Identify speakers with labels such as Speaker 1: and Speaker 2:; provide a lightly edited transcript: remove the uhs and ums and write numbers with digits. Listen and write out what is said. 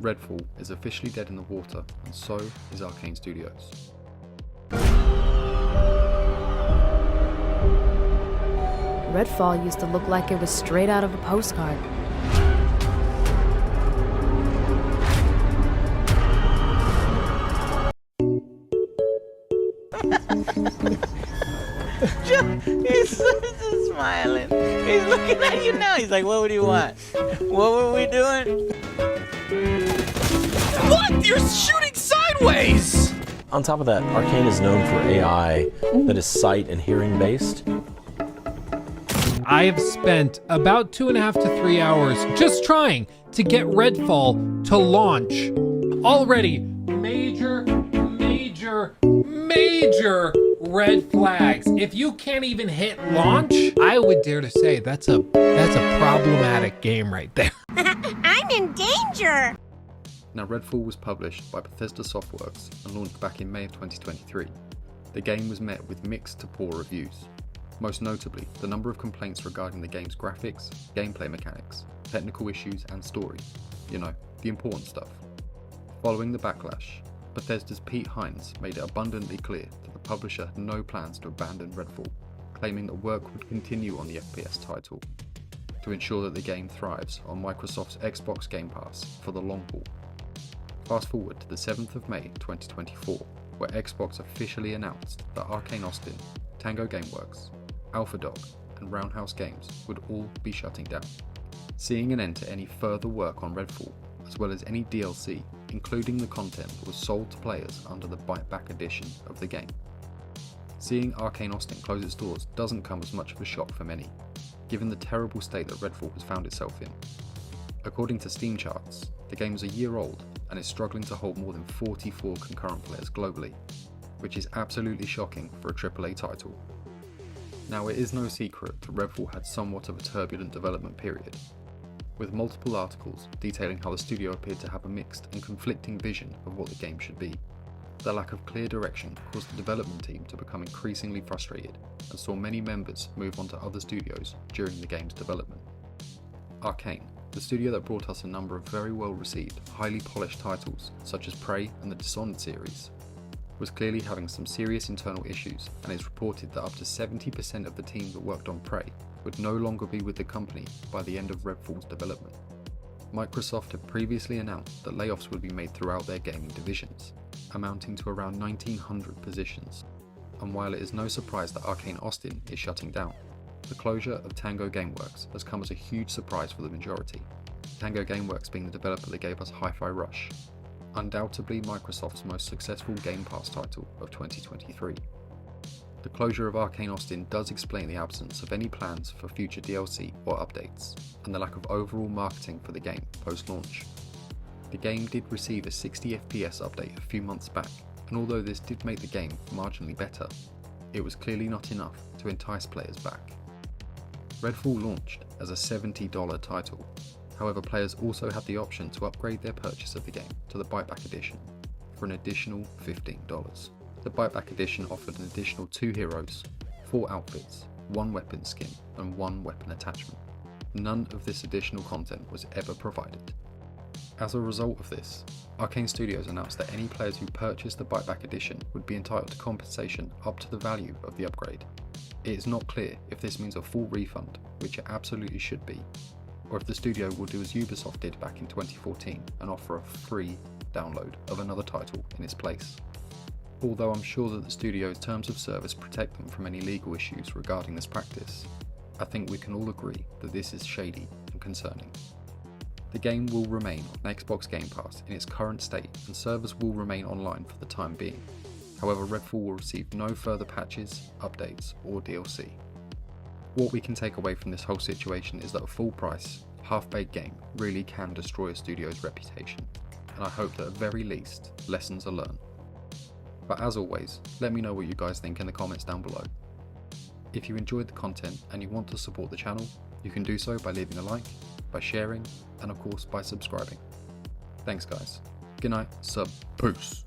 Speaker 1: Redfall is officially dead in the water, and so is Arkane Studios.
Speaker 2: Redfall used to look like it was straight out of a postcard.
Speaker 3: He's just smiling. He's looking at you now. He's like, what would you want? What were we doing?
Speaker 4: What? You're shooting sideways!
Speaker 5: On top of that, Arkane is known for AI that is sight and hearing based.
Speaker 6: I have spent about 2.5 to 3 hours just trying to get Redfall to launch. Already major red flags. If you can't even hit launch, I would dare to say that's a problematic game right there.
Speaker 7: I'm in danger!
Speaker 1: Now, Redfall was published by Bethesda Softworks and launched back in May of 2023. The game was met with mixed to poor reviews. Most notably, the number of complaints regarding the game's graphics, gameplay mechanics, technical issues and story. You know, the important stuff. Following the backlash, Bethesda's Pete Hines made it abundantly clear that the publisher had no plans to abandon Redfall, claiming that work would continue on the FPS title to ensure that the game thrives on Microsoft's Xbox Game Pass for the long haul. Fast forward to the 7th of May 2024, where Xbox officially announced that Arkane Austin, Tango Gameworks, AlphaDog and Roundhouse Games would all be shutting down, seeing an end to any further work on Redfall, as well as any DLC, including the content that was sold to players under the buyback edition of the game. Seeing Arkane Austin close its doors doesn't come as much of a shock for many, given the terrible state that Redfall has found itself in. According to Steam charts, the game is a year old and is struggling to hold more than 44 concurrent players globally, which is absolutely shocking for a AAA title. Now, it is no secret that Redfall had somewhat of a turbulent development period, with multiple articles detailing how the studio appeared to have a mixed and conflicting vision of what the game should be. The lack of clear direction caused the development team to become increasingly frustrated and saw many members move on to other studios during the game's development. Arkane, the studio that brought us a number of very well received, highly polished titles such as Prey and the Dishonored series, was clearly having some serious internal issues, and it's reported that up to 70% of the team that worked on Prey would no longer be with the company by the end of Redfall's development. Microsoft had previously announced that layoffs would be made throughout their gaming divisions, amounting to around 1,900 positions, and while it is no surprise that Arkane Austin is shutting down, the closure of Tango Gameworks has come as a huge surprise for the majority, Tango Gameworks being the developer that gave us Hi-Fi Rush, undoubtedly Microsoft's most successful Game Pass title of 2023. The closure of Arkane Austin does explain the absence of any plans for future DLC or updates, and the lack of overall marketing for the game post-launch. The game did receive a 60 FPS update a few months back, and although this did make the game marginally better, it was clearly not enough to entice players back. Redfall launched as a $70 title. However, players also had the option to upgrade their purchase of the game to the Buyback Edition for an additional $15. The Buyback Edition offered an additional 2 heroes, 4 outfits, 1 weapon skin, and 1 weapon attachment. None of this additional content was ever provided. As a result of this, Arkane Studios announced that any players who purchased the Buyback Edition would be entitled to compensation up to the value of the upgrade. It is not clear if this means a full refund, which it absolutely should be, or if the studio will do as Ubisoft did back in 2014 and offer a free download of another title in its place. Although I'm sure that the studio's terms of service protect them from any legal issues regarding this practice, I think we can all agree that this is shady and concerning. The game will remain on Xbox Game Pass in its current state, and servers will remain online for the time being. However, Redfall will receive no further patches, updates or DLC. What we can take away from this whole situation is that a full price, half-baked game really can destroy a studio's reputation, and I hope that at very least, lessons are learned. But as always, let me know what you guys think in the comments down below. If you enjoyed the content and you want to support the channel, you can do so by leaving a like, by sharing, and of course by subscribing. Thanks guys. Good night, peace.